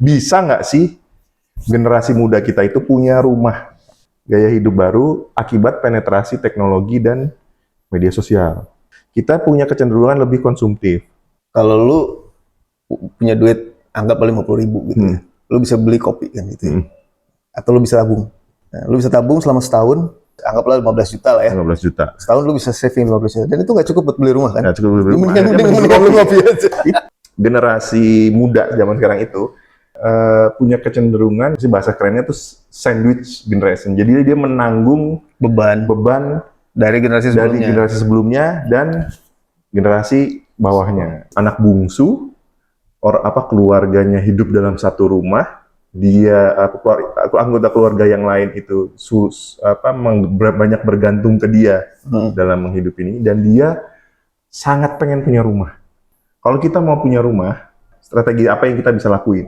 Bisa nggak sih generasi muda kita itu punya rumah gaya hidup baru akibat penetrasi teknologi dan media sosial? Kita punya kecenderungan lebih konsumtif. Kalau lu punya duit anggaplah 50.000 gitu ya, lu bisa beli kopi kan gitu ya. Atau lu bisa tabung. Nah, lu bisa tabung selama setahun, anggaplah 15 juta lah ya. 15 juta. Setahun lu bisa saving 15 juta. Dan itu nggak cukup buat beli rumah kan? Nggak cukup beli rumah. Mendingan lu ngopi aja. Generasi muda zaman sekarang itu punya kecenderungan, bahasa kerennya tuh sandwich generation. Jadi dia menanggung beban dari generasi sebelumnya dan generasi bawahnya. Anak bungsu, keluarganya hidup dalam satu rumah, dia anggota keluarga yang lain itu banyak bergantung ke dia dalam menghidup ini, dan dia sangat pengen punya rumah. Kalau kita mau punya rumah, strategi apa yang kita bisa lakuin?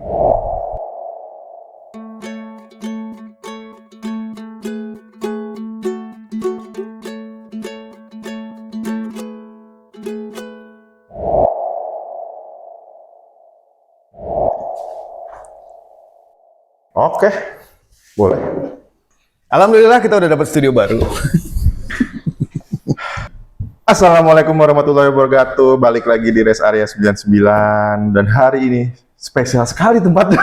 Oke, boleh. Alhamdulillah kita udah dapat studio baru. Assalamualaikum warahmatullahi wabarakatuh. Balik lagi di Rest Area 99 dan hari ini spesial sekali tempatnya.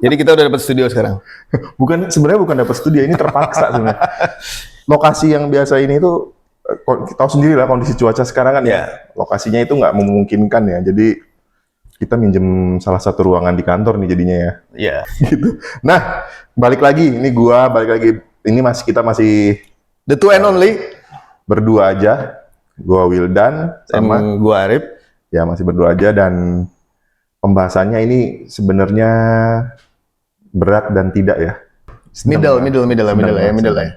Jadi kita udah dapat studio sekarang. Sebenarnya bukan dapat studio, ini terpaksa sebenarnya. Lokasi yang biasa ini itu tahu sendiri lah kondisi cuaca sekarang kan ya. Lokasinya itu nggak memungkinkan ya. Jadi kita minjem salah satu ruangan di kantor nih jadinya ya. Iya. Gitu. Nah, balik lagi. Ini kita masih The two and only. Berdua aja. Gua Wildan sama gua Arif. Ya, masih berdua aja, dan pembahasannya ini sebenarnya berat dan tidak ya. Middle ya.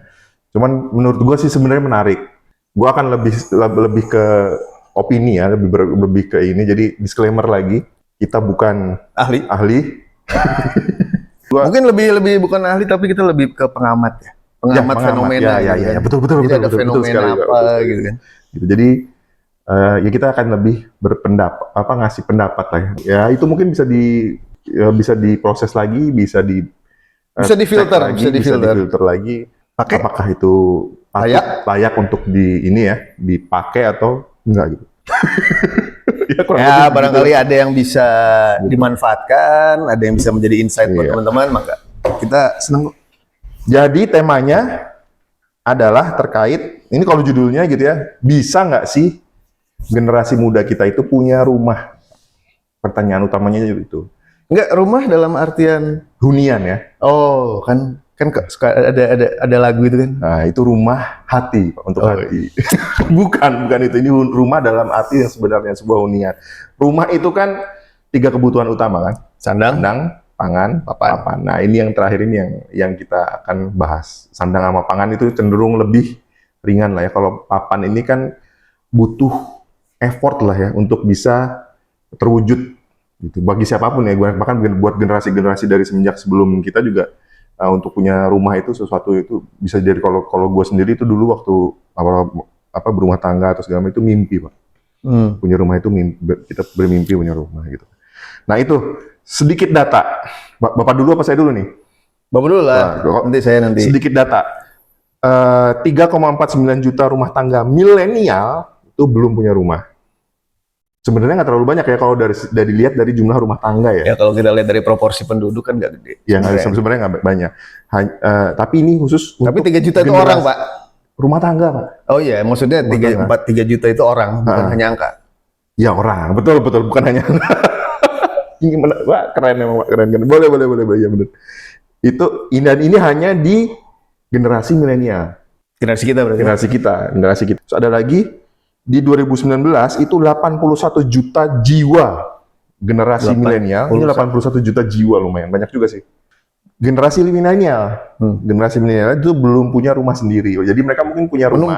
Cuman menurut gua sih sebenarnya menarik. Gua akan lebih ke opini ya, lebih ke ini. Jadi disclaimer lagi, kita bukan ahli. Mungkin lebih bukan ahli, tapi kita lebih ke pengamat ya. Pengamat fenomena. Ya, betul. Jadi ada fenomena apa gitu kan. Gitu. Jadi ya kita akan lebih berpendapat, ngasih pendapat lah ya. Ya itu mungkin bisa diproses lagi, bisa difilter lagi. Apakah itu layak untuk dipakai atau enggak gitu. Barangkali ada yang bisa dimanfaatkan, ada yang bisa menjadi insight buat teman-teman, maka kita senang. Jadi temanya adalah terkait, ini kalau judulnya gitu ya, bisa nggak sih generasi muda kita itu punya rumah? Pertanyaan utamanya itu. Enggak, rumah dalam artian hunian ya. Oh, kan suka ada lagu itu kan. Nah, itu rumah hati, Pak, untuk hati. bukan itu. Ini rumah dalam arti yang sebenarnya sebuah hunian. Rumah itu kan 3 kebutuhan utama kan. Sandang, pangan, papan. Nah, ini yang terakhir ini yang kita akan bahas. Sandang sama pangan itu cenderung lebih ringan lah ya. Kalau papan ini kan butuh effort lah ya untuk bisa terwujud gitu. Bagi siapapun ya, bahkan buat generasi-generasi dari semenjak sebelum kita juga untuk punya rumah itu sesuatu itu bisa jadi, kalau gue sendiri itu dulu waktu berumah tangga atau segala macam itu mimpi, Pak. Punya rumah itu kita bermimpi punya rumah gitu. Nah, itu sedikit data. Bapak dulu apa saya dulu nih? Bapak dulu lah. Nanti. Sedikit data. 3,49 juta rumah tangga milenial itu belum punya rumah. Sebenarnya nggak terlalu banyak ya kalau dari lihat dari jumlah rumah tangga ya. Ya kalau kita lihat dari proporsi penduduk kan nggak gede. Ya sebenarnya nggak banyak. Tapi ini khusus. Tapi 3 juta itu orang, Pak. Rumah tangga, Pak. Oh iya, maksudnya 3 juta itu orang, bukan hanya angka. Ya orang, betul, bukan hanya angka. Wah, keren emang, Pak, keren. Boleh, ya benar. Ini hanya di generasi milenial. Generasi kita berarti. Generasi kita. Terus ada lagi di 2019 itu 81 juta jiwa generasi milenial. Ini 81 juta jiwa, lumayan banyak juga sih. Generasi milenial itu belum punya rumah sendiri. Jadi mereka mungkin punya rumah,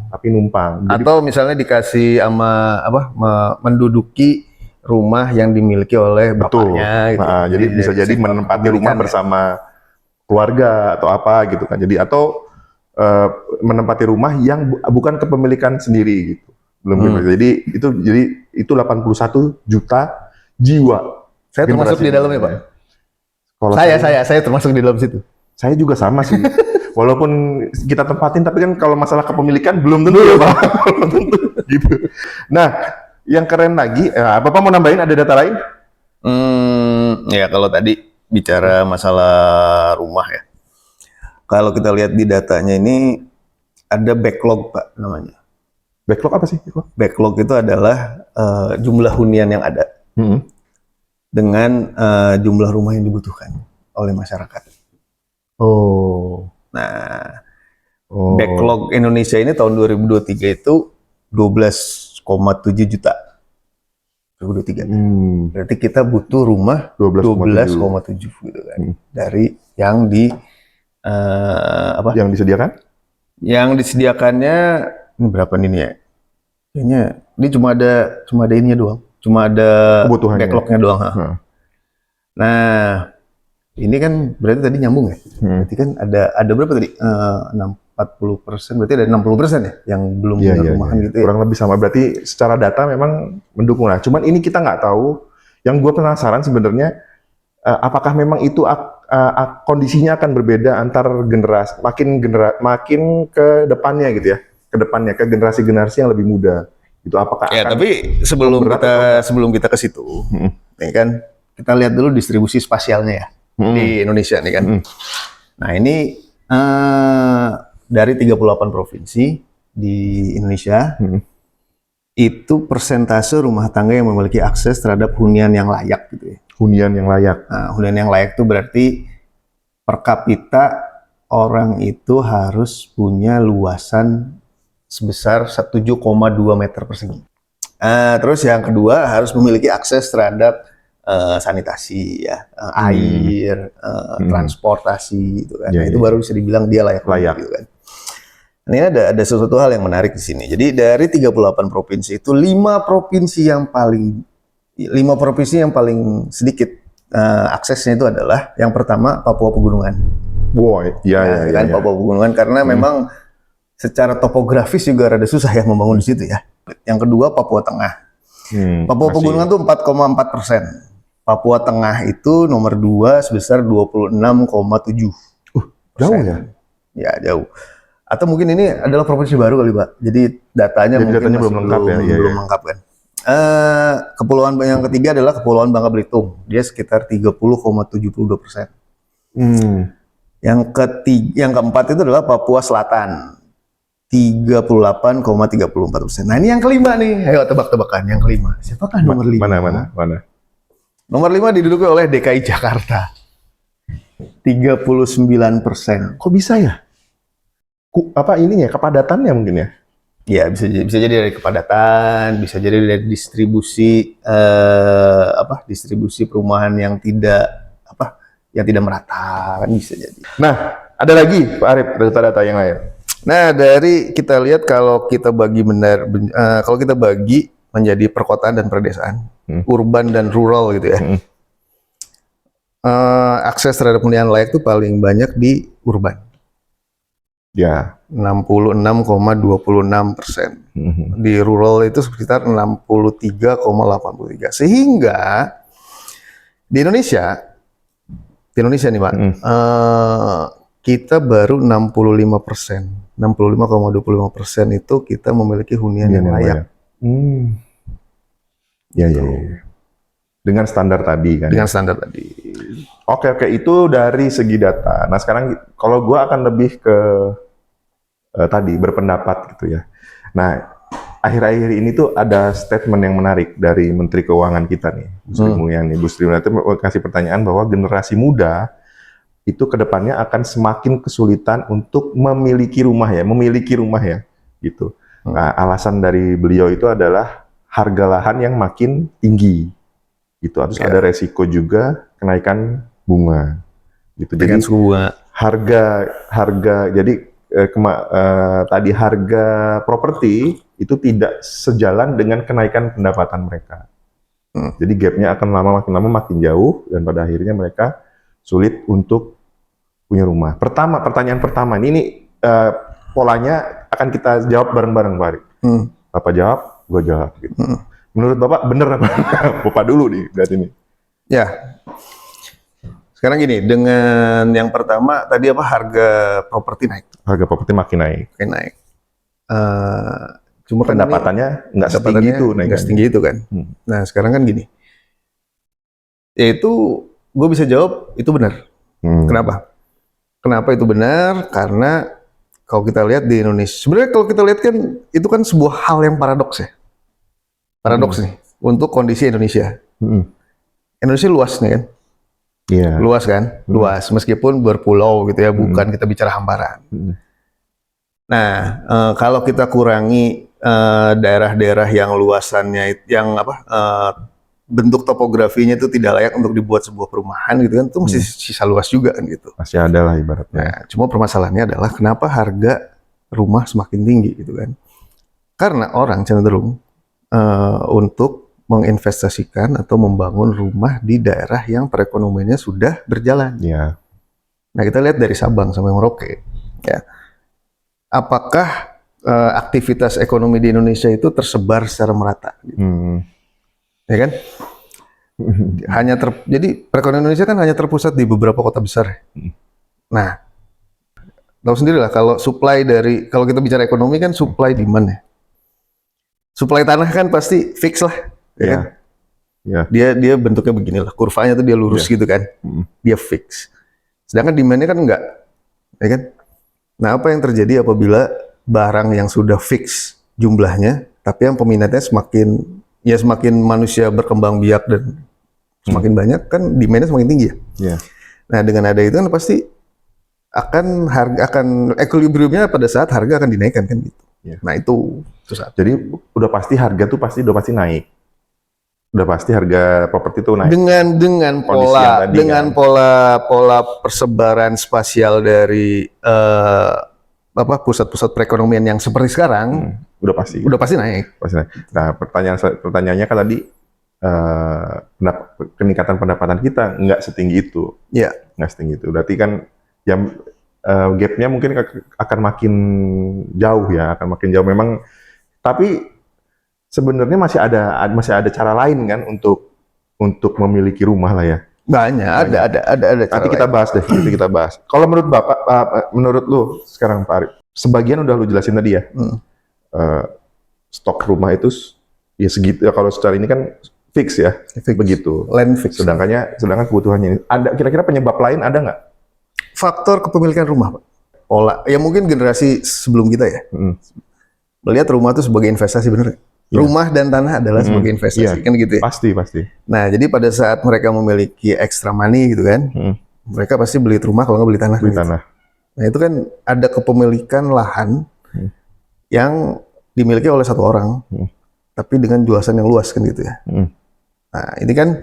tapi numpang. Atau misalnya dikasih sama menduduki rumah yang dimiliki oleh bapaknya. Gitu. Nah, jadi bisa jadi menempati rumah bersama keluarga atau apa gitu kan. Jadi atau menempati rumah yang bukan kepemilikan sendiri gitu. Belum gitu. Jadi itu 81 juta jiwa. Saya termasuk di dalamnya, Pak. Kalau Saya termasuk di dalam situ. saya juga sama sih. Walaupun kita tempatin, tapi kan kalau masalah kepemilikan belum tentu ya Pak. Belum tentu gitu. Nah, yang keren lagi, Bapak mau nambahin ada data lain? Ya kalau tadi bicara masalah rumah ya. Kalau kita lihat di datanya ini ada backlog, Pak, namanya. Backlog apa sih? Backlog itu adalah jumlah hunian yang ada dengan jumlah rumah yang dibutuhkan oleh masyarakat. Oh. Nah, backlog Indonesia ini tahun 2023 itu 12,7 juta. 2023. Berarti kita butuh rumah 12,7 gitu kan. Dari yang Yang disediakan? Yang disediakannya ini berapa nih ya? Kayaknya ini cuma ada ininya doang. Cuma ada backlognya doang. Nah, ini kan berarti tadi nyambung ya? Berarti kan ada berapa tadi? 40%, berarti ada 60% ya yang belum punya rumahan gitu ya? Kurang lebih sama, berarti secara data memang mendukung lah. Cuman ini kita nggak tahu, yang gue penasaran sebenarnya, apakah memang itu kondisinya akan berbeda antar generasi, makin ke depannya gitu ya, ke generasi-generasi yang lebih muda. Itu apakah ya, akan tapi sebelum kita ke situ, nih kan kita lihat dulu distribusi spasialnya ya di Indonesia nih kan. Nah ini dari 38 provinsi di Indonesia, itu persentase rumah tangga yang memiliki akses terhadap hunian yang layak gitu ya. Hunian yang layak. Nah, hunian yang layak itu berarti per kapita orang itu harus punya luasan sebesar 7,2 meter persegi. Terus yang kedua harus memiliki akses terhadap sanitasi ya, air, transportasi gitu kan. Nah, itu baru bisa dibilang dia layak. Gitu kan. Ini ada sesuatu hal yang menarik di sini. Jadi dari 38 provinsi itu 5 provinsi yang paling sedikit aksesnya itu adalah yang pertama Papua Pegunungan. Papua Pegunungan karena memang secara topografis juga rada susah ya membangun di situ ya. Yang kedua Papua Tengah. Papua Pegunungan itu 4,4%. Papua Tengah itu nomor 2 sebesar 26,7. Jauh ya? Ya jauh. Atau mungkin ini adalah provinsi baru kali Pak. Jadi datanya belum lengkap ya? Belum lengkap kan. Kepulauan yang ketiga adalah Kepulauan Bangka Belitung. Dia sekitar 30,72%. Yang keempat itu adalah Papua Selatan. 38,34%. Nah ini yang kelima nih. Ayo tebak-tebakan yang kelima. Siapakah nomor 5? Mana? Nomor 5 diduduki oleh DKI Jakarta. 39%. Kok bisa ya? Apa ininya? Kepadatannya mungkin ya? Ya bisa jadi dari kepadatan, bisa jadi dari distribusi distribusi perumahan yang tidak merata, kan bisa jadi. Nah, ada lagi Pak Arif data-data yang lain. Nah, dari kita lihat kalau kita bagi menjadi perkotaan dan perdesaan, urban dan rural gitu ya. Akses terhadap hunian layak itu paling banyak di urban. Ya, 66,26%. Di rural itu sekitar 63,83. Sehingga di Indonesia nih Pak, kita baru 65%. 65,25% itu kita memiliki hunian yang layak. Ya. Dengan standar tadi kan? Dengan standar tadi. Oke, itu dari segi data. Nah sekarang kalau gue akan lebih ke tadi berpendapat gitu ya. Nah akhir-akhir ini tuh ada statement yang menarik dari Menteri Keuangan kita nih, Bu Sri Mulyani itu kasih pertanyaan bahwa generasi muda itu kedepannya akan semakin kesulitan untuk memiliki rumah ya, gitu. Nah alasan dari beliau itu adalah harga lahan yang makin tinggi, gitu. Terus ada resiko juga kenaikan bunga, gitu. Jadi harga jadi tadi harga properti itu tidak sejalan dengan kenaikan pendapatan mereka. Jadi gapnya akan makin lama makin jauh dan pada akhirnya mereka sulit untuk punya rumah. Pertanyaan pertama ini polanya akan kita jawab bareng-bareng Pak Ari. Bapak jawab, gue jawab. Gitu. Menurut Bapak bener apa? Bapak dulu nih lihat ini. Ya, sekarang gini, dengan yang pertama tadi apa harga properti naik, Harga properti makin naik. makin naik. Eh, Cuma kan ini Pendapatannya nggak setinggi pendapatannya itu nggak naiknya. setinggi itu kan. Hmm. Nah sekarang kan gini, yaitu gue bisa jawab itu benar. Hmm. Kenapa? Kenapa itu benar? Karena kalau kita lihat di Indonesia, sebenarnya kalau kita lihat kan itu kan sebuah hal yang paradoks ya. Paradoks nih untuk kondisi Indonesia. Hmm. Indonesia luas nih kan, Iya. luas kan, luas meskipun berpulau gitu ya, bukan kita bicara hamparan. Nah, kalau kita kurangi daerah-daerah yang luasannya yang apa bentuk topografinya itu tidak layak untuk dibuat sebuah perumahan gitu kan, itu masih sisa luas juga kan gitu. Masih ada lah ibaratnya. Nah, cuma permasalahannya adalah kenapa harga rumah semakin tinggi gitu kan? Karena orang cenderung untuk menginvestasikan atau membangun rumah di daerah yang perekonomiannya sudah berjalan. Iya. Nah, kita lihat dari Sabang sampai Merauke, ya. Apakah aktivitas ekonomi di Indonesia itu tersebar secara merata? Gitu. Ya kan? Jadi perekonomian Indonesia kan hanya terpusat di beberapa kota besar. Nah, tahu sendiri lah kalau kalau kita bicara ekonomi kan supply demand ya. Supply tanah kan pasti fix lah, ya Iya. kan? Iya. Dia bentuknya beginilah, kurvanya tuh dia lurus gitu kan, dia fix. Sedangkan demandnya kan enggak, ya kan? Nah, apa yang terjadi apabila barang yang sudah fix jumlahnya, tapi yang peminatnya semakin manusia berkembang biak dan semakin banyak kan demandnya semakin tinggi ya. Iya. Nah, dengan ada itu kan pasti akan equilibriumnya pada saat harga akan dinaikkan kan gitu. Iya. Nah, itu satu. Jadi udah pasti harga tuh udah pasti naik. Udah pasti harga properti tuh naik. Dengan Kondisi yang tadi, pola persebaran spasial dari pusat-pusat perekonomian yang seperti sekarang Udah pasti. udah pasti naik. Pasti naik. Nah, pertanyaannya kan tadi peningkatan pendapatan kita nggak setinggi itu. Iya. Nggak setinggi itu. Berarti kan yang gapnya mungkin akan makin jauh ya, akan makin jauh memang. Tapi sebenarnya masih ada cara lain kan untuk memiliki rumah lah ya. Banyak. Ada. Nanti kita bahas deh, nanti kita bahas. Kalau menurut Bapak, menurut lu sekarang Pak Arif, sebagian udah lu jelasin tadi ya. Stok rumah itu ya segitu ya, kalau secara ini kan fix ya, begitu. Land fix. Sedangkan kebutuhannya ini ada kira-kira penyebab lain ada nggak? Faktor kepemilikan rumah, Pak. Pola ya mungkin generasi sebelum kita ya. Melihat rumah itu sebagai investasi, bener. Iya. Rumah dan tanah adalah sebagai investasi, kan gitu ya. Pasti. Nah, jadi pada saat mereka memiliki extra money gitu kan, mereka pasti beli rumah kalau nggak beli tanah. Beli gitu. tanah. Nah, itu kan ada kepemilikan lahan yang dimiliki oleh satu orang, tapi dengan luasan yang luas kan gitu ya. Nah, ini kan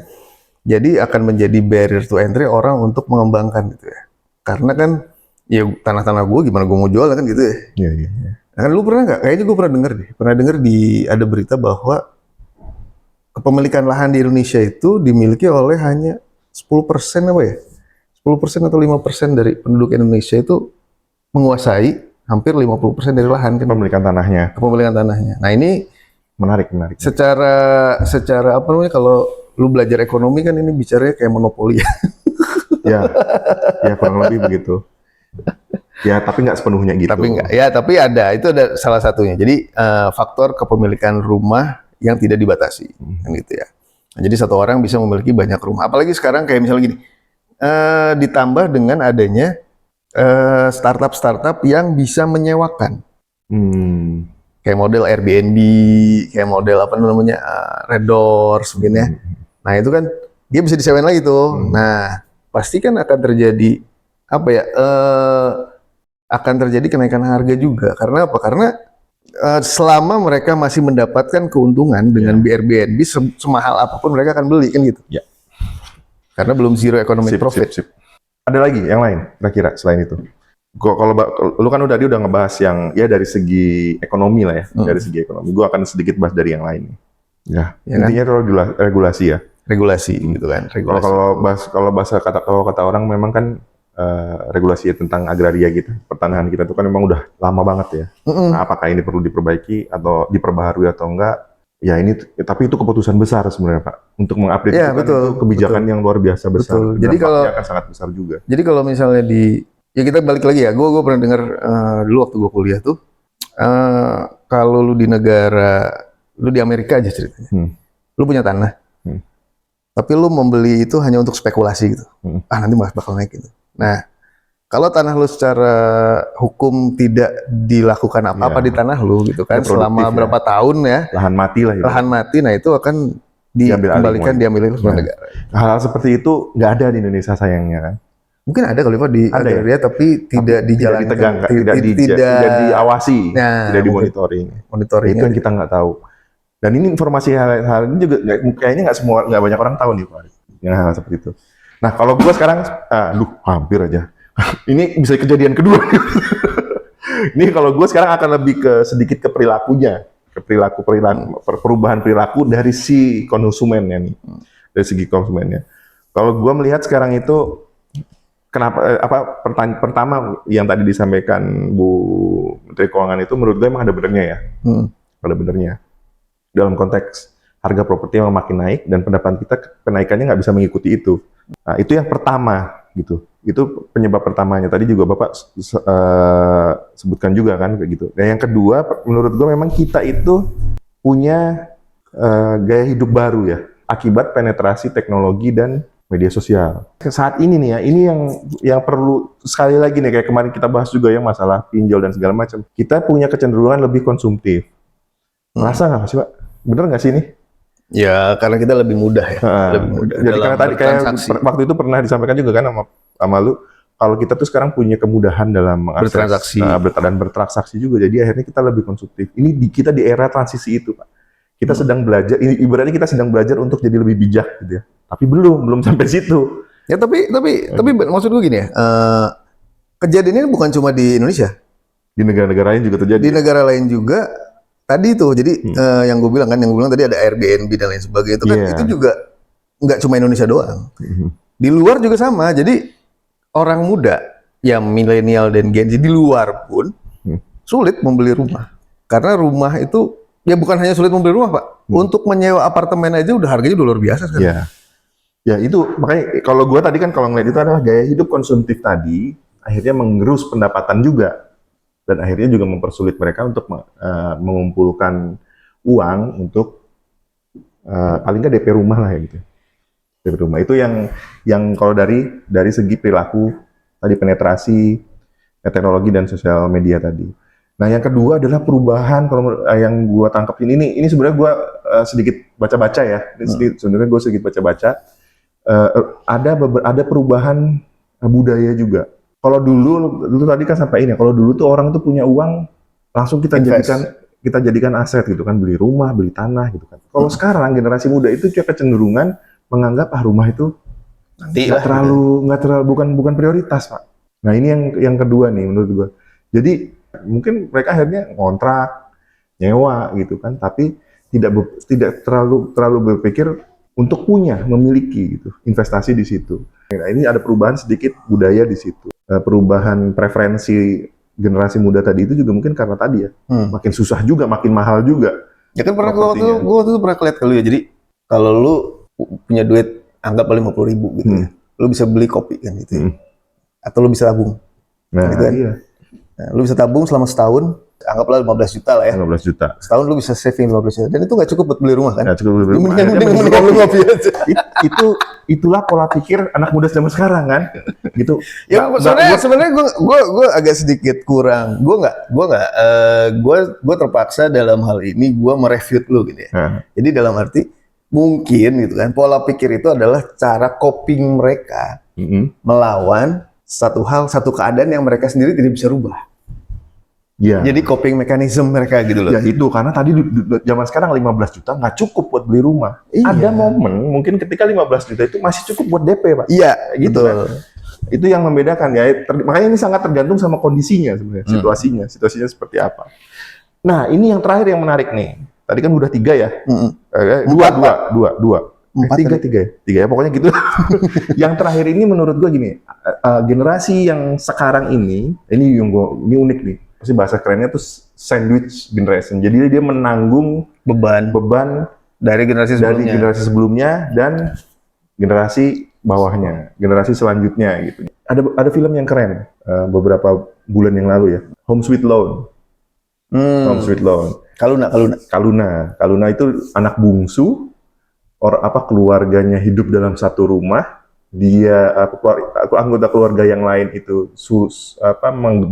jadi akan menjadi barrier to entry orang untuk mengembangkan gitu ya. Karena kan ya tanah-tanah gue gimana gue mau jual kan gitu ya. Iya. Nah, lu pernah nggak? Kayaknya gue pernah dengar ada berita bahwa kepemilikan lahan di Indonesia itu dimiliki oleh hanya 10% apa ya? 10% atau 5% dari penduduk Indonesia itu menguasai hampir 50% dari lahan kan? Kepemilikan tanahnya. Nah, ini menarik. Secara apa namanya, kalau lu belajar ekonomi kan ini bicaranya kayak monopoli. Ya kurang lebih begitu. Ya, tapi nggak sepenuhnya gitu. Tapi itu ada salah satunya. Jadi faktor kepemilikan rumah yang tidak dibatasi, kan gitu ya. Nah, jadi satu orang bisa memiliki banyak rumah. Apalagi sekarang kayak misalnya gini, ditambah dengan adanya startup yang bisa menyewakan, kayak model Airbnb, kayak model apa namanya Red Doors, mungkin ya. Nah, itu kan dia bisa disewain lagi tuh. Nah, pasti kan akan terjadi akan terjadi kenaikan harga juga. Karena apa? Karena selama mereka masih mendapatkan keuntungan dengan Airbnb, semahal apapun mereka akan beli kan gitu. Ya. Karena belum zero economic profit. Sip. Ada lagi yang lain kira-kira selain itu? Kalau lu kan udah ngebahas yang ya dari segi ekonomi lah ya, dari segi ekonomi. Gua akan sedikit bahas dari yang lain. Ya intinya kan? Regulasi ya. Regulasi gitu kan. Kalau kata orang memang kan regulasi tentang agraria gitu, pertanahan kita itu kan memang udah lama banget ya. Nah, apakah ini perlu diperbaiki atau diperbaharui atau enggak? Ya ini, tapi itu keputusan besar sebenarnya Pak. Untuk mengupdate Ya, itu kan betul, itu kebijakan betul. yang luar biasa besar. Betul. Jadi Dampaknya kalau- akan sangat besar juga. Jadi kalau misalnya ya kita balik lagi ya, gue pernah dengar dulu waktu gue kuliah tuh, kalau lu di Amerika aja ceritanya, lu punya tanah, tapi lu membeli itu hanya untuk spekulasi gitu, nanti bakal naik gitu. Nah, kalau tanah lu secara hukum tidak dilakukan apa-apa di tanah lu gitu kan, Nggak produktif selama ya. berapa tahun ya, Lahan mati lah ya. lahan mati, nah itu akan Diambil alih diambil alih oleh negara. Hal-hal seperti itu nggak ada di Indonesia sayangnya kan. Mungkin ada kali Pak di Ada ya? agraria, tapi tidak dijalankan, ditegangkan, tidak diawasi, Nah, tidak mungkin dimonitoring. monitoring Itu yang kita nggak tahu. Dan ini informasi hal ini juga kayaknya nggak banyak orang tahu nih Pak. Yang hal seperti itu. Nah kalau gua sekarang, hampir aja. Ini bisa kejadian kedua. Ini kalau gua sekarang akan lebih sedikit ke perilakunya, perubahan perilaku dari si konsumennya nih, dari segi konsumennya. Kalau gua melihat sekarang itu kenapa pertanyaan pertama yang tadi disampaikan Bu Menteri Keuangan itu menurut gue emang ada benernya ya. Ada benernya. Dalam konteks harga properti yang makin naik dan pendapatan kita kenaikannya nggak bisa mengikuti itu. Nah, itu yang pertama gitu. Itu penyebab pertamanya. Tadi juga Bapak sebutkan juga kan kayak gitu. Dan yang kedua menurut gue memang kita itu punya gaya hidup baru ya akibat penetrasi teknologi dan media sosial. Saat ini nih ya, ini yang perlu sekali lagi nih kayak kemarin kita bahas juga ya masalah pinjol dan segala macam. Kita punya kecenderungan lebih konsumtif. Merasa nggak sih Pak? Bener nggak sih ini? Ya karena kita lebih mudah ya. Lebih mudah. Jadi karena tadi kayak waktu itu pernah disampaikan juga kan sama lu, kalau kita tuh sekarang punya kemudahan dalam bertransaksi dan bertransaksi juga. Jadi akhirnya kita lebih konsumtif. Ini kita di era transisi itu Pak. Kita sedang belajar. Ibaratnya kita sedang belajar untuk jadi lebih bijak gitu ya. Tapi belum sampai situ. Ya tapi maksud gue gini ya, kejadiannya bukan cuma di Indonesia, di negara-negara lain juga terjadi. Di negara lain juga tadi tuh, jadi yang gue bilang tadi ada Airbnb dan lain sebagainya itu kan itu juga nggak cuma Indonesia doang. Di luar juga sama. Jadi orang muda yang milenial dan Gen Z di luar pun sulit membeli rumah karena rumah itu ya bukan hanya sulit membeli rumah Pak, untuk menyewa apartemen aja udah harganya udah luar biasa sekarang. Yeah. Ya itu makanya kalau gue tadi kan kalau ngeliat itu adalah gaya hidup konsumtif tadi akhirnya mengerus pendapatan juga dan akhirnya juga mempersulit mereka untuk mengumpulkan uang untuk paling nggak DP rumah lah ya gitu. DP rumah itu yang kalau dari segi perilaku tadi penetrasi teknologi dan sosial media tadi. Nah yang kedua adalah perubahan kalau yang gue tangkap ini sebenarnya gue sedikit baca-baca ya. Sebenarnya gue sedikit baca-baca. Ada perubahan budaya juga. Kalau dulu tadi kan sampai ini, kalau dulu tuh orang tuh punya uang langsung kita jadikan aset gitu kan, beli rumah, beli tanah gitu kan. Kalau sekarang generasi muda itu kecenderungan menganggap rumah itu nggak terlalu bukan prioritas Pak. Nah ini yang kedua nih menurut gua. Jadi mungkin mereka akhirnya ngontrak, nyewa gitu kan, tapi tidak terlalu berpikir untuk memiliki gitu, investasi di situ. Nah, ini ada perubahan sedikit budaya di situ. Perubahan preferensi generasi muda tadi itu juga mungkin karena tadi ya, makin susah juga, makin mahal juga. Ya kan pernah gua waktu itu pernah lihat lu ya. Jadi kalau lu punya duit anggaplah 50.000 gitu ya, lu bisa beli kopi kan gitu ya. Atau lu bisa tabung. Nah, gitu kan? Iya. Nah, lu bisa tabung selama setahun, anggaplah 15 juta lah ya. 15 juta. Setahun lu bisa saving 15 juta. Dan itu nggak cukup buat beli rumah kan? Nggak cukup beli rumah. Mendingan lu ngopi aja. Itulah pola pikir anak muda zaman sekarang kan. Gitu. Ya sebenarnya gue agak sedikit kurang. Gue terpaksa dalam hal ini gue merefute lu gitu ya. Jadi dalam arti mungkin gitu kan, pola pikir itu adalah cara coping mereka melawan satu keadaan yang mereka sendiri tidak bisa rubah. Ya. Jadi coping mekanisme mereka gitu loh. Ya itu karena tadi zaman sekarang 15 juta nggak cukup buat beli rumah. Iya. Ada momen mungkin ketika 15 juta itu masih cukup buat DP Pak. Iya gitu kan. Itu yang membedakan ya. Makanya ini sangat tergantung sama kondisinya sebenarnya, situasinya seperti apa. Nah ini yang terakhir yang menarik nih. Tadi kan udah 3 ya. Dua. 3 ya pokoknya gitu. Yang terakhir ini menurut gua gini, generasi yang sekarang ini unik nih. Pasti bahasa kerennya tuh sandwich generation. Jadi dia menanggung beban beban dari generasi dari sebelumnya. generasi sebelumnya dan generasi bawahnya, generasi selanjutnya gitu. Ada film yang keren beberapa bulan yang lalu ya, Home Sweet Loan. Home Sweet Loan. Kaluna itu anak bungsu, keluarganya hidup dalam satu rumah. Dia anggota keluarga yang lain itu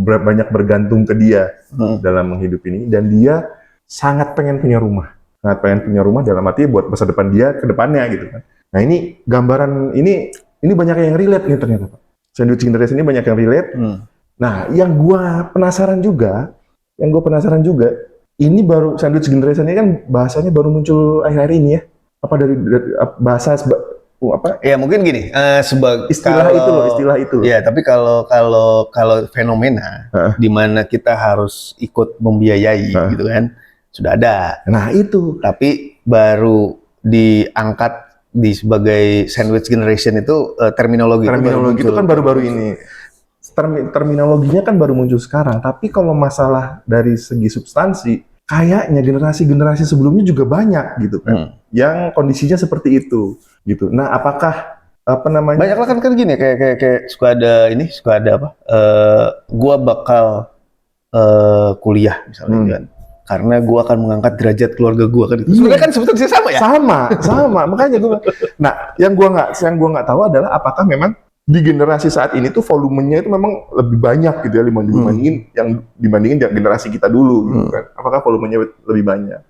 banyak bergantung ke dia dalam menghidup ini, dan dia sangat pengen punya rumah dalam arti buat masa depan dia ke depannya gitu kan. Nah, ini gambaran ini banyak yang relate nih ternyata, Pak. Sandwich generation ini banyak yang relate. Nah, yang gua penasaran juga, ini baru sandwich generation ini kan bahasanya baru muncul akhir-akhir ini ya. Apa dari bahasa apa? Ya mungkin gini, sebagai istilah itu loh. Ya, tapi kalau fenomena di mana kita harus ikut membiayai gitu kan, sudah ada. Nah, itu. Tapi baru diangkat sebagai sandwich generation itu terminologi itu kan baru-baru ini. Terminologinya kan baru muncul sekarang, tapi kalau masalah dari segi substansi, kayaknya generasi sebelumnya juga banyak gitu kan, yang kondisinya seperti itu gitu. Nah, apakah banyak lah kan gini, kayak suka ada apa? Gua bakal kuliah misalnya kan, karena gua akan mengangkat derajat keluarga gua kan. Sebenarnya kan sebetulnya sama ya. Sama. Makanya gua. Nah, yang gua nggak tahu adalah apakah memang di generasi saat ini tuh volumenya itu memang lebih banyak gitu ya dibandingin generasi kita dulu gitu kan. Apakah volumenya lebih banyak?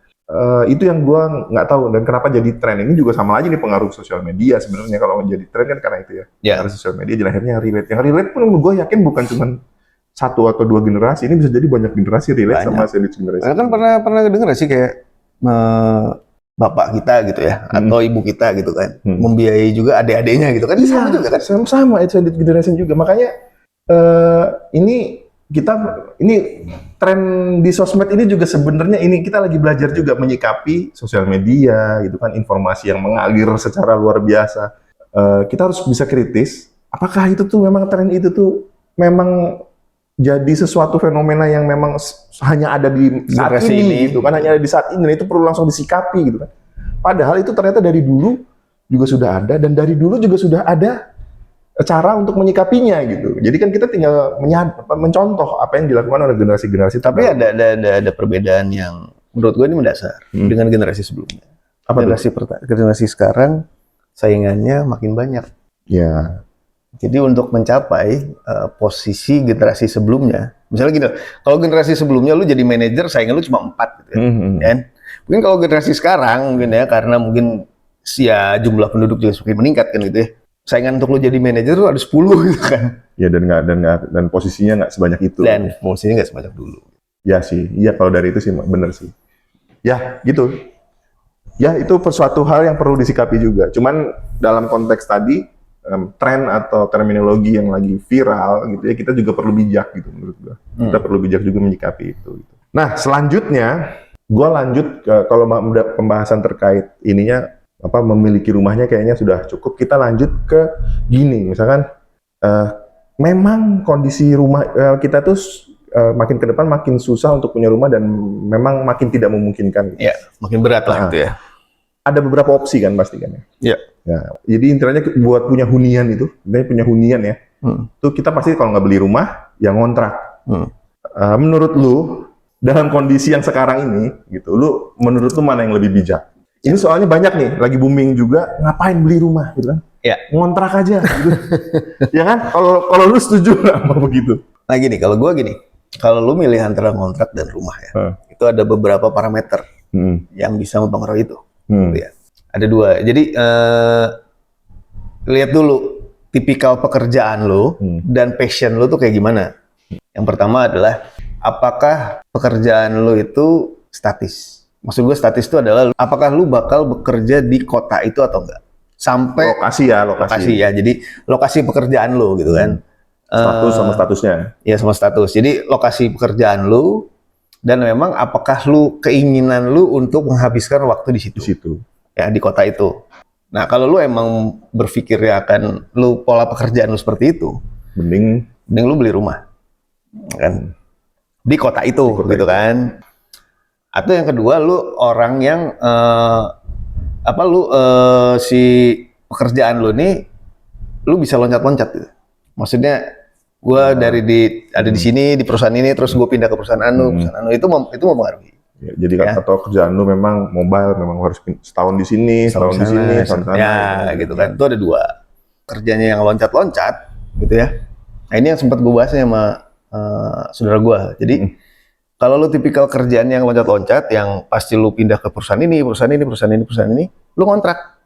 Itu yang gua nggak tahu, dan kenapa jadi tren ini juga sama aja nih pengaruh sosial media sebenarnya. Kalau jadi tren kan karena itu ya. Karena sosial media jadi akhirnya yang relate pun gue yakin bukan cuma 1 atau 2 generasi, ini bisa jadi banyak generasi relate sama sandwich generasi. Kan pernah dengar sih kayak bapak kita gitu ya, atau ibu kita gitu kan, membiayai juga adik-adiknya gitu kan, sama juga kan? Sama itu sandwich generation juga. Makanya ini tren di sosmed ini juga sebenarnya ini kita lagi belajar juga menyikapi sosial media gitu kan, informasi yang mengalir secara luar biasa. Kita harus bisa kritis, apakah itu tuh memang tren itu tuh memang jadi sesuatu fenomena yang memang hanya ada di saat ini gitu kan, hanya ada di saat ini, dan itu perlu langsung disikapi gitu kan. Padahal itu ternyata dari dulu juga sudah ada, dan dari dulu juga sudah ada cara untuk menyikapinya gitu. Jadi kan kita tinggal mencontoh apa yang dilakukan oleh generasi-generasi. Tapi ada perbedaan yang menurut gue ini mendasar dengan generasi sebelumnya. Generasi sekarang saingannya makin banyak. Ya. Jadi untuk mencapai posisi generasi sebelumnya, misalnya gini, kalau generasi sebelumnya lu jadi manajer, saingan lu cuma 4 gitu kan. Mungkin kalau generasi sekarang mungkin ya, karena mungkin jumlah penduduk juga semakin meningkat kan gitu ya. Saingan untuk lu jadi manajer tuh ada 10 gitu kan. Ya, dan posisinya nggak sebanyak itu. Dan posisinya nggak sebanyak dulu. Ya sih, iya kalau dari itu sih bener sih. Ya gitu. Ya itu suatu hal yang perlu disikapi juga. Cuman dalam konteks tadi, tren atau terminologi yang lagi viral gitu ya, kita juga perlu bijak gitu menurut gua. Kita perlu bijak juga menyikapi itu. Gitu. Nah, selanjutnya gua lanjut ke, kalau pembahasan terkait ininya memiliki rumahnya kayaknya sudah cukup. Kita lanjut ke gini, misalkan memang kondisi rumah kita tuh makin ke depan makin susah untuk punya rumah, dan memang makin tidak memungkinkan. Ya, makin berat lah gitu ya. Ada beberapa opsi kan pasti kan ya. Ya, jadi intinya buat punya hunian itu, punya hunian ya. Tuh kita pasti kalau nggak beli rumah, ya ngontrak. Menurut lu dalam kondisi yang sekarang ini, gitu, menurut lu mana yang lebih bijak? Ini soalnya banyak nih, lagi booming juga, ngapain beli rumah gitu kan? Ya. Ngontrak aja. Gitu. Ya kan? Kalau lu setuju nggak sama begitu? Nah gini, kalau gue gini, kalau lu milih antara ngontrak dan rumah ya, itu ada beberapa parameter yang bisa mempengaruhi itu. Gitu ya. Ada 2. Jadi lihat dulu tipikal pekerjaan lo dan passion lo tuh kayak gimana. Yang pertama adalah apakah pekerjaan lo itu statis. Maksud gue statis itu adalah apakah lo bakal bekerja di kota itu atau enggak. Sampai lokasi ya. Jadi lokasi pekerjaan lo gitu kan. Status sama statusnya. Ya, sama status. Jadi lokasi pekerjaan lo, dan memang apakah keinginan lu untuk menghabiskan waktu di situ. Ya, di kota itu. Nah, kalau lu emang berpikirnya akan pola pekerjaan lu seperti itu, mending lu beli rumah. Kan? di kota itu, gitu kan. Atau yang kedua, lu orang yang si pekerjaan lu nih, lu bisa loncat-loncat gitu. Maksudnya, gue ada di sini di perusahaan ini, terus gue pindah ke perusahaan anu itu mempengaruhi. Ya, jadi atau kerjaan lu memang mobile, memang harus setahun di sini, setahun di sini, setahun di sana. Ya, gitu kan. Itu ada dua. Kerjanya yang loncat-loncat, gitu ya. Nah, ini yang sempat gue bahasnya sama saudara gue. Jadi kalau lu tipikal kerjaan yang loncat-loncat, yang pasti lu pindah ke perusahaan ini, lu kontrak.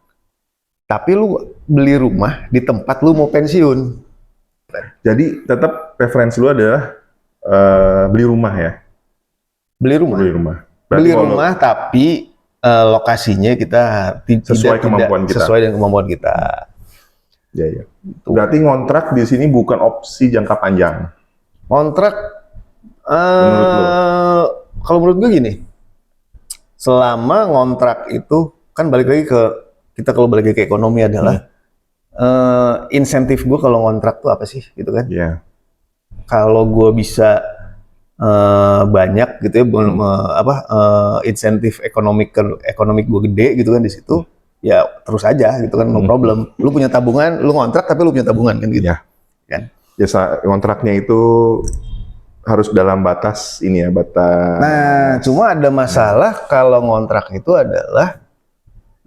Tapi lu beli rumah di tempat lu mau pensiun. Jadi tetap preferensi lu adalah beli rumah ya? Beli rumah, tapi lokasinya kita sesuai kemampuan kita. Sesuai dengan kemampuan kita. Ya. Berarti ngontrak di sini bukan opsi jangka panjang. Kontrak, kalau menurut gue gini, selama ngontrak itu kan balik lagi ke kita, kalau balik lagi ke ekonomi adalah insentif gue kalau ngontrak tuh apa sih, gitu kan? Iya. Kalau gue bisa banyak gitu ya, insentif ekonomik gue gede gitu kan di situ, ya terus aja gitu kan, no problem. Lu punya tabungan, lu ngontrak tapi lu punya tabungan kan gitu. Iya. Kan? Jasa kontraknya itu harus dalam batas ini ya, batas. Nah, cuma ada masalah kalau ngontrak itu adalah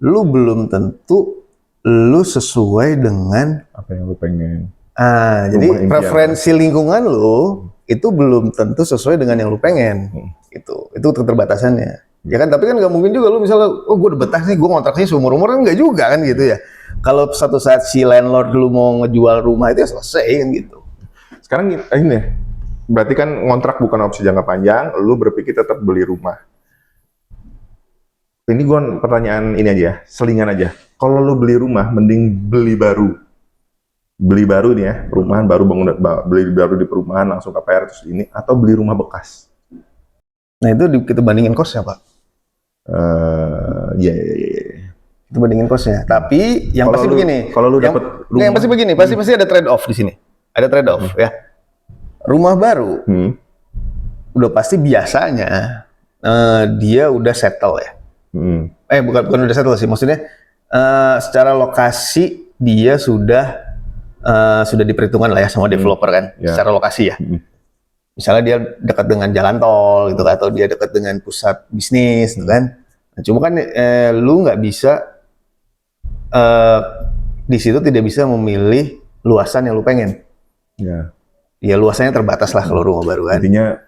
lu belum tentu lu sesuai dengan apa yang lu pengen. Jadi preferensi lingkungan lu itu belum tentu sesuai dengan yang lu pengen. Itu keterbatasannya. Ya kan, tapi kan nggak mungkin juga lu misalnya, oh gue udah betah nih, gue ngontraknya seumur-umur, kan nggak juga kan gitu ya. Kalau satu saat si landlord lu mau ngejual rumah itu ya selesai kan gitu. Sekarang ini berarti kan ngontrak bukan opsi jangka panjang, lu berpikir tetap beli rumah. Ini gue pertanyaan ini aja ya, selingan aja. Kalau lu beli rumah, mending beli baru. Beli baru nih ya, perumahan baru, beli baru di perumahan langsung KPR terus ini, atau beli rumah bekas. Nah itu kita bandingin kosnya Pak. Iya. Kita bandingin kosnya. Tapi yang pasti begini. Kalau lu dapat rumah, yang pasti begini, pasti ada trade off di sini. Ada trade off ya. Rumah baru, udah pasti biasanya dia udah settle ya. Bukan udah settle sih, maksudnya secara lokasi dia sudah diperhitungkan lah ya sama developer kan, secara lokasi ya. Misalnya dia dekat dengan jalan tol gitu, atau dia dekat dengan pusat bisnis gitu kan. Nah, cuma kan lu nggak bisa di situ tidak bisa memilih luasan yang lu pengen. Ya luasannya terbatas lah kalau rumah baru kan. Intinya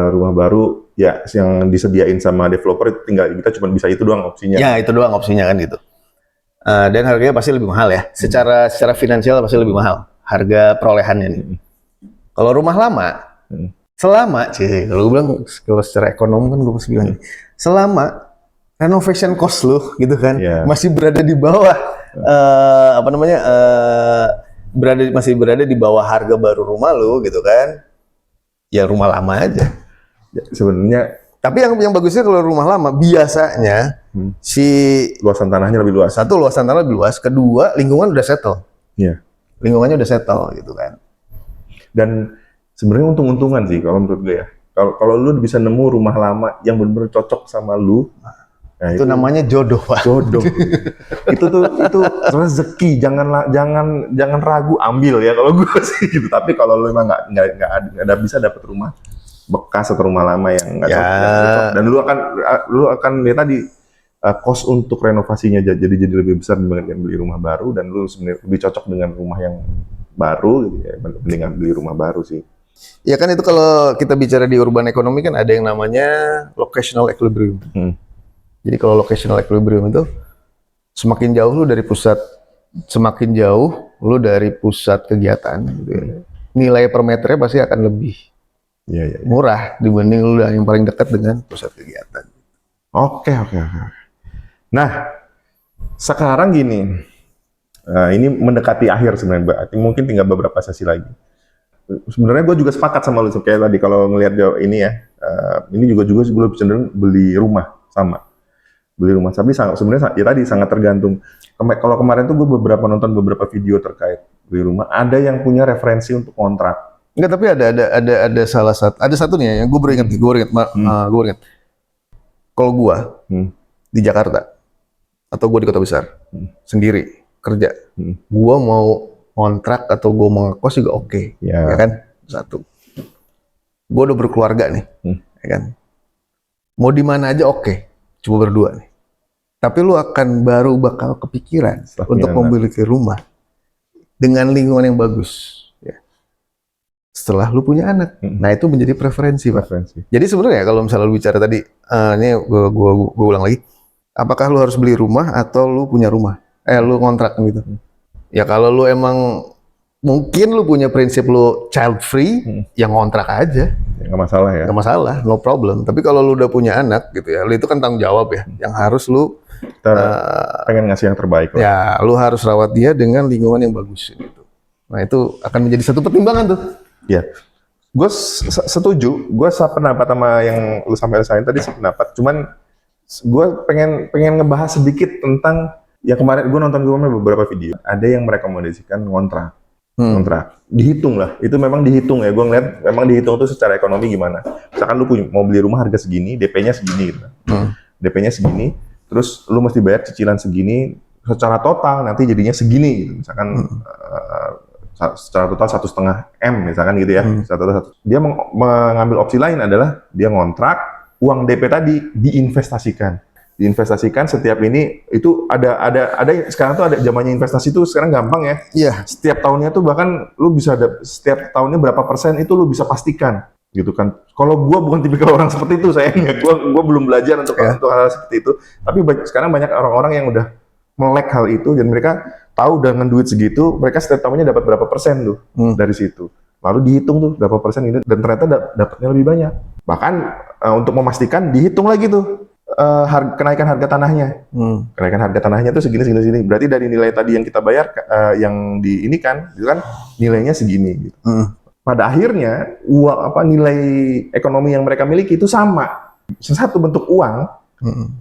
rumah baru ya yang disediain sama developer itu tinggal kita cuma bisa itu doang opsinya. Ya itu doang opsinya kan gitu. Dan harganya pasti lebih mahal ya. Secara finansial pasti lebih mahal harga perolehannya nih. Kalau rumah lama, selama kalau gue bilang kalau secara ekonomi kan gue masih bilang selama renovation cost lu gitu kan masih berada di bawah masih berada di bawah harga baru rumah lu gitu kan, ya rumah lama aja. Ya, sebenarnya. Tapi yang bagusnya kalau rumah lama biasanya si luasan tanahnya lebih luas. Satu, luasan tanah lebih luas. Kedua, lingkungan udah settle. Iya. Lingkungannya udah settle gitu kan. Dan sebenarnya untung-untungan sih kalau menurut gue ya. Kalau lu bisa nemu rumah lama yang benar-benar cocok sama lu, nah itu namanya jodoh, Pak. Jodoh. itu rezeki. Jangan ragu, ambil ya kalau gue sih gitu. Tapi kalau lu memang nggak bisa dapet rumah bekas atau rumah lama yang nggak cocok, dan lu akan lihat tadi kos untuk renovasinya jadi lebih besar dibandingkan beli rumah baru, dan lu sebenarnya lebih cocok dengan rumah yang baru gitu ya, mendingan beli rumah baru sih. Ya kan, itu kalau kita bicara di urban economy kan ada yang namanya locational equilibrium. Jadi kalau locational equilibrium itu semakin jauh lu dari pusat kegiatan gitu ya, nilai per meternya pasti akan lebih murah dibanding lu yang paling dekat dengan pusat kegiatan. Oke. Nah, sekarang gini, ini mendekati akhir sebenarnya, berarti mungkin tinggal beberapa sesi lagi. Sebenarnya gue juga sepakat sama lu kayak tadi kalau ngelihat ini ya, ini juga gue cenderung beli rumah sama. Beli rumah, tapi sebenarnya ya tadi sangat tergantung. Kalau kemarin tuh gue nonton beberapa video terkait beli rumah, ada yang punya referensi untuk kontrak. Enggak, tapi ada ada satu nih yang gue baru ingat, gue ingat. Kalau gue di Jakarta atau gue di kota besar sendiri kerja, gue mau kontrak atau gue mau ngekos juga oke, ya kan? Satu, gue udah berkeluarga nih, ya kan? Mau di mana aja oke, cuma berdua nih. Tapi lu baru bakal kepikiran untuk memiliki rumah dengan lingkungan yang bagus. Setelah lu punya anak, nah itu menjadi preferensi, Pak. Jadi sebenarnya kalau misalnya lu bicara tadi, ini gua ulang lagi, apakah lu harus beli rumah atau lu punya rumah? Lu kontrak gitu. Ya kalau lu emang mungkin lu punya prinsip lu child free, yang kontrak aja. Nggak masalah ya. Nggak masalah, no problem. Tapi kalau lu udah punya anak gitu ya, lu itu kan tanggung jawab ya, yang harus lu pengen ngasih yang terbaik lah. Ya, lu harus rawat dia dengan lingkungan yang bagus gitu. Nah itu akan menjadi satu pertimbangan tuh. Ya, gue setuju. Gue sependapat sama yang lu sampaikan tadi, sependapat. Cuman gue pengen ngebahas sedikit tentang yang kemarin gue nonton beberapa video. Ada yang merekomendasikan kontrak. Dihitung lah. Itu memang dihitung ya. Gue ngeliat memang dihitung tuh secara ekonomi gimana. Misalkan lu mau beli rumah harga segini, DP-nya segini gitu. DP-nya segini, terus lu mesti bayar cicilan segini. Secara total nanti jadinya segini gitu. Misalkan secara total 1,5 M misalkan gitu ya. Dia mengambil opsi lain adalah dia ngontrak, uang DP tadi diinvestasikan setiap ini. Itu ada sekarang tuh ada zamannya investasi tuh sekarang gampang ya. Iya. Setiap tahunnya tuh bahkan lu bisa setiap tahunnya berapa persen itu lu bisa pastikan gitu kan. Kalau gua bukan tipikal orang seperti itu sayangnya. Gua belum belajar untuk hal seperti itu. Tapi sekarang banyak orang-orang yang udah melek hal itu dan mereka tahu dengan duit segitu mereka setiap tahunnya dapat berapa persen tuh dari situ. Lalu dihitung tuh berapa persen ini dan ternyata dapatnya lebih banyak. Bahkan untuk memastikan dihitung lagi tuh kenaikan harga tanahnya. Kenaikan harga tanahnya tuh segini. Berarti dari nilai tadi yang kita bayar yang di ini kan, itu kan nilainya segini gitu. Pada akhirnya nilai ekonomi yang mereka miliki itu sama. Satu bentuk uang,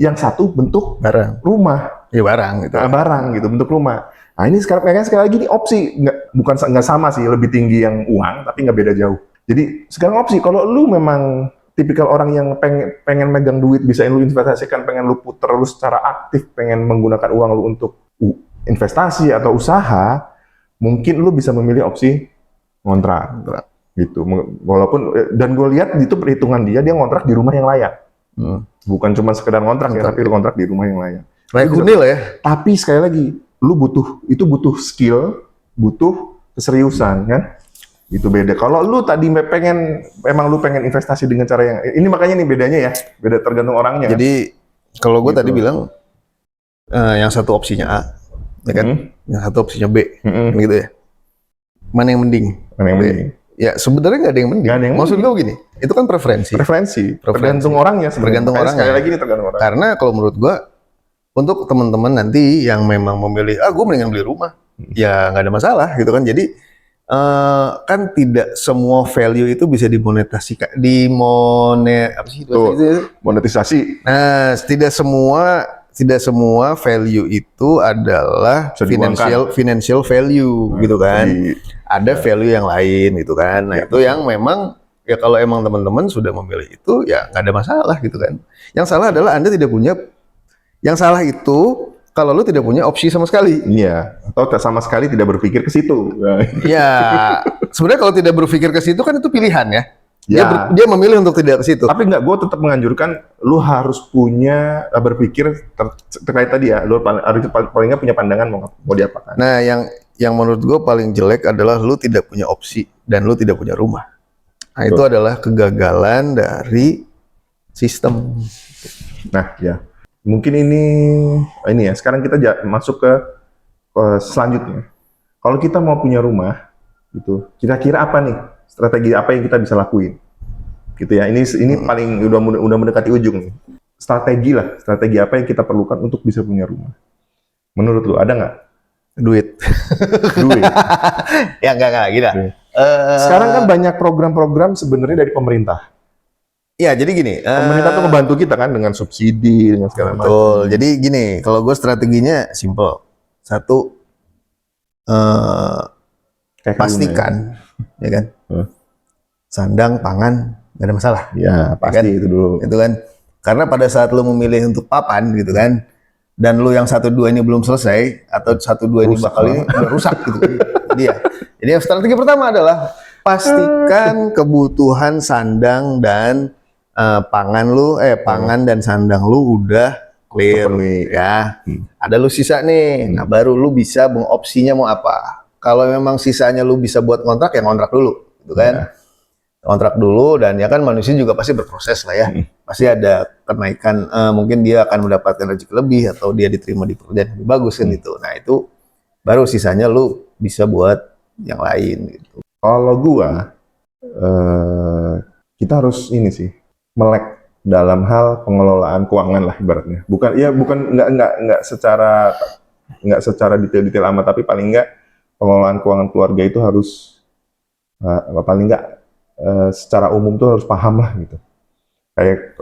yang satu bentuk rumah. Ya barang gitu. Barang gitu, bentuk rumah. Nah ini sekali lagi ini opsi, nggak sama sih, lebih tinggi yang uang, tapi nggak beda jauh. Jadi sekarang opsi, kalau lu memang tipikal orang yang pengen megang duit, bisa lu investasikan, pengen lu puter lu secara aktif, pengen menggunakan uang lu untuk investasi atau usaha, mungkin lu bisa memilih opsi ngontrak gitu. Walaupun dan gue lihat itu perhitungan dia ngontrak di rumah yang layak. Bukan cuma sekedar ngontrak ya, tapi ngontrak di rumah yang layak. Layak huni lah ya. Tapi sekali lagi, lu butuh skill, butuh keseriusan kan? Itu beda. Kalau lu tadi memang lu pengen investasi dengan cara yang ini, makanya nih bedanya ya, beda tergantung orangnya. Jadi kalau gue tadi bilang yang satu opsinya A, ya kan? Yang satu opsinya B, gitu ya. Mana yang mending? Ya sebenarnya nggak ada yang mending. Maksud gue gini, itu kan preferensi. Tergantung orangnya. Tergantung orangnya. Sekali lagi ini tergantung orang. Karena kalau menurut gue, untuk teman-teman nanti yang memang memilih, gue mendingan beli rumah, ya nggak ada masalah gitu kan. Jadi kan tidak semua value itu bisa dimonetisasi. Monetisasi. Nah, tidak semua value itu adalah financial value gitu kan. Ada value yang lain gitu kan. Nah itu yang memang ya kalau emang teman-teman sudah memilih itu ya nggak ada masalah gitu kan. Yang salah adalah Anda tidak punya. Yang salah itu kalau lu tidak punya opsi sama sekali. Iya. Atau sama sekali tidak berpikir ke situ. Iya. Sebenarnya kalau tidak berpikir ke situ kan itu pilihan ya. Dia memilih untuk tidak ke situ. Tapi gue tetap menganjurkan lu harus punya berpikir terkait tadi ya. Lu harus paling nggak punya pandangan mau diapakan. Nah, yang menurut gue paling jelek adalah lu tidak punya opsi dan lu tidak punya rumah. Nah, itu adalah kegagalan dari sistem. Nah, ya. Mungkin ini ya. Sekarang kita masuk ke selanjutnya. Kalau kita mau punya rumah, gitu, kira-kira apa nih strategi apa yang kita bisa lakuin? Gitu ya. Ini paling udah mendekati ujung nih. Strategi apa yang kita perlukan untuk bisa punya rumah? Menurut lu ada nggak? Duit. Ya enggak gila. Sekarang kan banyak program-program sebenarnya dari pemerintah. Ya, jadi gini. Pemerintah tuh membantu kita kan dengan subsidi, dengan segala macam. Betul. Jadi gini, kalau gue strateginya simple. Satu, pastikan, ya kan? sandang, pangan, nggak ada masalah. Ya, pasti kan? itu dulu. Itu kan, karena pada saat lu memilih untuk papan gitu kan, dan lu yang 1-2 ini belum selesai, atau 1-2 ini bakal ini udah rusak gitu kan. Jadi yang strategi pertama adalah pastikan kebutuhan sandang dan pangan dan sandang lu udah clear ya. Ada lu sisa nih. Nah, baru lu bisa opsinya mau apa. Kalau memang sisanya lu bisa buat kontrak, ya kontrak dulu gitu kan. Kontrak dulu, dan ya kan manusia juga pasti berproses lah ya. Pasti ada kenaikan, mungkin dia akan mendapatkan rezeki lebih atau dia diterima di pekerjaan lebih bagus kan itu. Nah, itu baru sisanya lu bisa buat yang lain gitu. Kalau gua kita harus ini sih melek dalam hal pengelolaan keuangan lah ibaratnya. Bukan nggak secara detail-detail amat, tapi paling nggak pengelolaan keuangan keluarga itu harus paling nggak secara umum tuh harus paham lah gitu. Kayak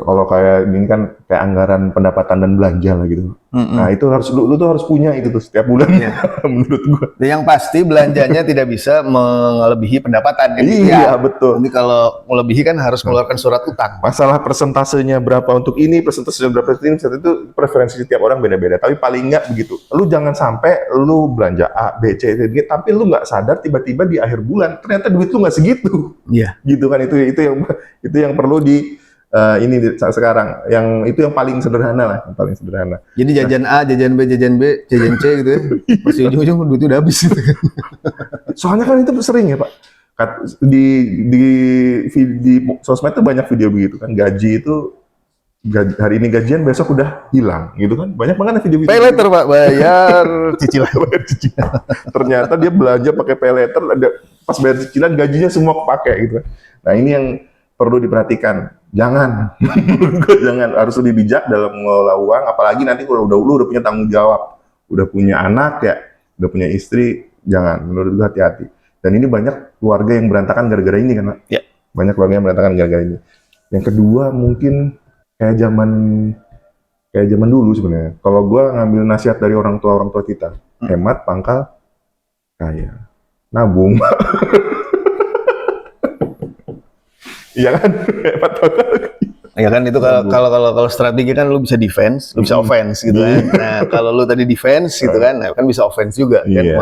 ini kan kayak anggaran pendapatan dan belanja lah gitu. Nah, itu harus lu tuh harus punya itu tuh setiap bulannya menurut gua. Yang pasti belanjanya tidak bisa melebihi pendapatan kan. Iya, betul. Ini kalau melebihi kan harus mengeluarkan surat utang. Masalah persentasenya berapa untuk ini, persentasenya berapa untuk ini, itu preferensi setiap orang beda-beda. Tapi paling nggak begitu. Lu jangan sampai lu belanja A, B, C, D, tapi lu nggak sadar tiba-tiba di akhir bulan ternyata duit lu nggak segitu. Iya. Gitu kan, itu yang perlu sekarang. Yang itu yang paling sederhana lah, yang paling sederhana. Jadi jajan A, jajan B, jajan C gitu ya. Masih ujung-ujung duit udah habis gitu kan. Soalnya kan itu sering ya, Pak. Di sosmed itu banyak video begitu kan, hari ini gajian, besok udah hilang gitu kan, banyak banget video pay letter Pak, bayar cicilan. Ternyata dia belanja pakai pay letter, pas bayar cicilan gajinya semua kepake gitu kan. Nah, ini yang perlu diperhatikan, jangan harus lebih bijak dalam mengelola uang, apalagi nanti kalau lu udah punya tanggung jawab, udah punya anak ya, udah punya istri, jangan, menurut gue hati-hati. Dan ini banyak keluarga yang berantakan gara-gara ini kan, Pak? Ya. Banyak keluarga yang berantakan gara-gara ini. Yang kedua mungkin kayak zaman dulu sebenarnya. Kalau gua ngambil nasihat dari orang tua kita, hemat pangkal kaya, nabung. Iya kan? Hemat pangkal kaya. Ya kan, itu kalau strategi kan lu bisa defense, lu bisa offense gitu kan. Nah, kalau lu tadi defense gitu kan, nah kan bisa offense juga kan. Iya.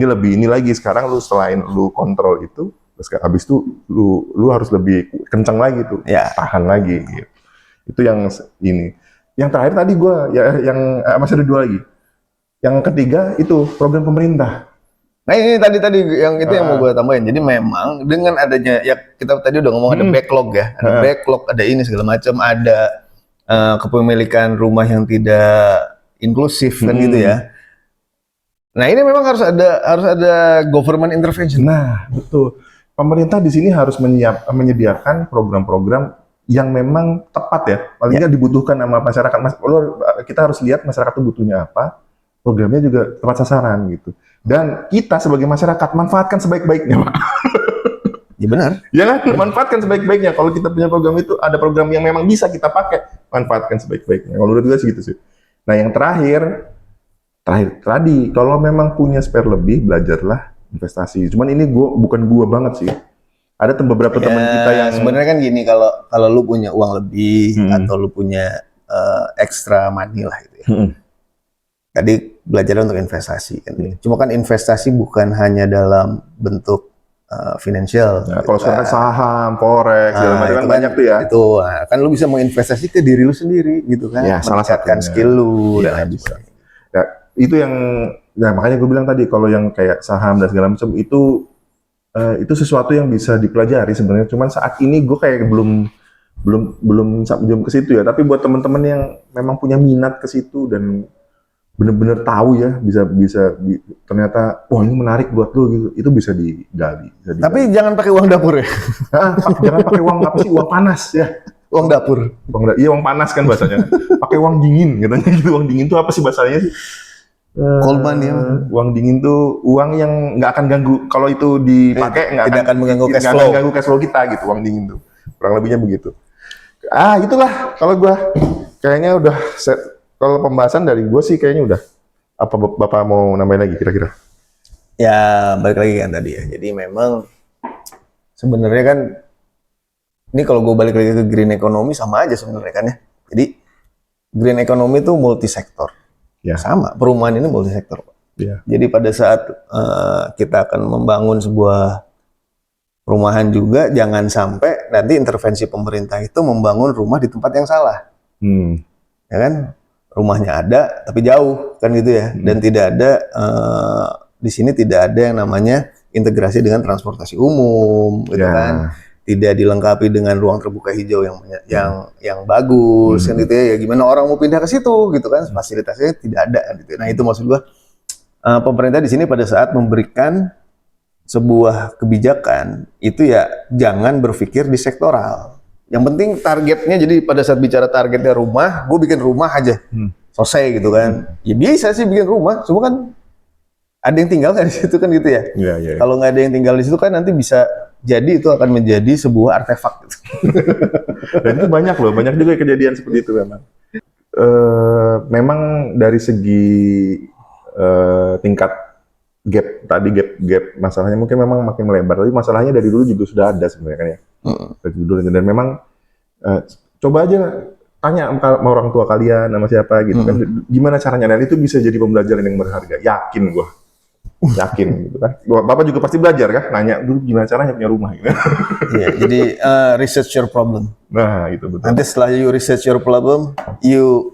Ini lagi sekarang lu selain lu kontrol itu, habis itu lu harus lebih kencang lagi tuh. Ya. Tahan lagi gitu. Itu yang ini. Yang terakhir tadi yang masih ada 2 lagi. Yang ketiga itu program pemerintah. Nah, ini tadi yang itu yang mau gue tambahin. Jadi memang dengan adanya, ya kita tadi udah ngomong ada backlog ya, ada backlog, ada ini segala macam, ada kepemilikan rumah yang tidak inklusif kan gitu ya. Nah, ini memang harus ada government intervention. Nah, betul. Pemerintah di sini harus menyediakan program-program yang memang tepat ya, paling nggak dibutuhkan sama masyarakat. Kita harus lihat masyarakat itu butuhnya apa, programnya juga tepat sasaran gitu. Dan kita sebagai masyarakat manfaatkan sebaik-baiknya, Pak. Ya benar. Ya kan, manfaatkan sebaik-baiknya. Kalau kita punya program itu, ada program yang memang bisa kita pakai, manfaatkan sebaik-baiknya. Kalau menurut gue segitu sih. Nah, yang terakhir tadi, kalau memang punya spare lebih, belajarlah investasi. Cuman ini bukan gua banget sih. Ada beberapa teman kita yang sebenarnya kan gini, kalau lu punya uang lebih atau lu punya extra money lah gitu ya. Tadi belajar untuk investasi kan. Cuma kan investasi bukan hanya dalam bentuk financial. Nah, kalau sekarang saham, forex, segala macam kan banyak tuh ya. Itu kan lu bisa menginvestasi ke diri lu sendiri gitu kan. Ya, salah satunya skill lu dan bisa. Ya, itu yang makanya gue bilang tadi, kalau yang kayak saham dan segala macam itu sesuatu yang bisa dipelajari sebenarnya. Cuman saat ini gue kayak belum ke situ ya. Tapi buat teman-teman yang memang punya minat ke situ dan bener-bener tahu ya, bisa ternyata wah ini menarik buat lo gitu, itu bisa digali. Tapi jangan pakai uang dapur ya. Jangan pakai uang apa sih, uang panas ya. Uang dapur. Iya, uang panas kan bahasanya. Pakai uang dingin katanya gitu. Uang dingin tuh apa sih bahasanya sih? Cold money ya. Uang dingin tuh uang yang nggak akan ganggu, kalau itu dipakai tidak akan mengganggu cash flow. Nggak akan ganggu cash flow kita gitu, uang dingin tuh. Kurang lebihnya begitu. Itulah kalau gua kayaknya udah set. Kalau pembahasan dari gue sih kayaknya udah. Apa Bapak mau nambahin lagi kira-kira? Ya, balik lagi kan tadi ya. Jadi memang sebenarnya kan ini kalau gue balik lagi ke green economy sama aja sebenarnya kan ya. Jadi green economy itu multisektor. Ya. Sama, perumahan ini multisektor. Ya. Jadi pada saat kita akan membangun sebuah perumahan juga, jangan sampai nanti intervensi pemerintah itu membangun rumah di tempat yang salah. Ya kan? Rumahnya ada tapi jauh kan gitu ya. Dan tidak ada di sini tidak ada yang namanya integrasi dengan transportasi umum gitu kan. Tidak dilengkapi dengan ruang terbuka hijau yang bagus kan gitu ya. Ya gimana orang mau pindah ke situ gitu kan, fasilitasnya tidak ada kan gitu. Nah, itu maksud gua pemerintah di sini pada saat memberikan sebuah kebijakan itu ya jangan berpikir di sektoral. Yang penting targetnya, jadi pada saat bicara targetnya rumah, gue bikin rumah aja. Selesai gitu kan. Ya bisa sih bikin rumah, cuma kan ada yang tinggal kan di situ kan gitu ya. Ya. Kalau nggak ada yang tinggal di situ kan nanti bisa jadi itu akan menjadi sebuah artefak gitu. Dan itu banyak loh, banyak juga kejadian seperti itu memang. Memang dari segi tingkat gap masalahnya mungkin memang makin melebar, tapi masalahnya dari dulu juga sudah ada sebenarnya kan ya. Dari dulu, dan memang coba aja tanya sama orang tua kalian, nama siapa gitu kan, gimana caranya, dan itu bisa jadi pembelajaran yang berharga, yakin gua. Yakin gitu kan. Bapak juga pasti belajar kan, nanya dulu gimana caranya punya rumah gitu. Iya, jadi research your problem. Nah, itu betul. Nanti setelah you research your problem, you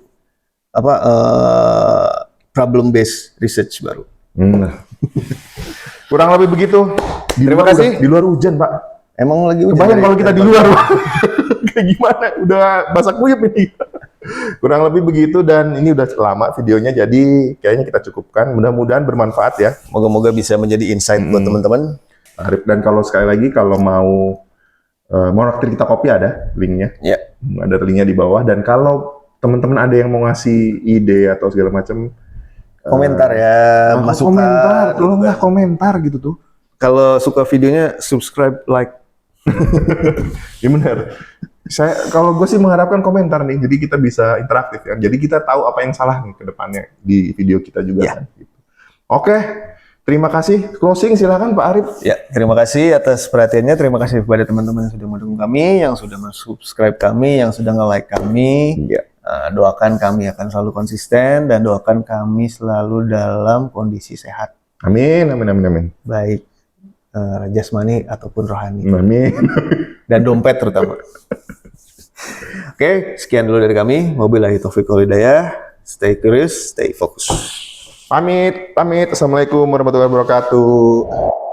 problem based research baru. Kurang lebih begitu. Terima kasih. Di luar hujan, Pak. Emang lagi hujan? Kebayang kalau kita di luar, Pak. Kayak gimana? Udah basah kuyup ini. Kurang lebih begitu, dan ini udah lama videonya, jadi kayaknya kita cukupkan. Mudah-mudahan bermanfaat ya. Moga-moga bisa menjadi insight buat teman-teman. Dan kalau sekali lagi kalau mau naktir kita kopi, ada linknya. Ya. Ada linknya di bawah. Dan kalau teman-teman ada yang mau ngasih ide atau segala macam, komentar ya, masukan. Komentar, tolonglah komentar gitu tuh. Kalau suka videonya, subscribe, like. Ya benar. Kalau gue sih mengharapkan komentar nih, jadi kita bisa interaktif ya. Jadi kita tahu apa yang salah nih ke depannya di video kita juga kan. Gitu. Oke, terima kasih. Closing silakan Pak Arif. Ya, terima kasih atas perhatiannya. Terima kasih kepada teman-teman yang sudah mendukung kami, yang sudah subscribe kami, yang sudah nge-like kami. Ya. Doakan kami akan selalu konsisten dan doakan kami selalu dalam kondisi sehat. Amin, amin, amin, amin. Baik jasmani ataupun rohani. Amin. Dan dompet terutama. Oke, sekian dulu dari kami. Wabillahi taufiq wal hidayah. Stay curious, stay focus. Pamit. Assalamualaikum warahmatullahi wabarakatuh.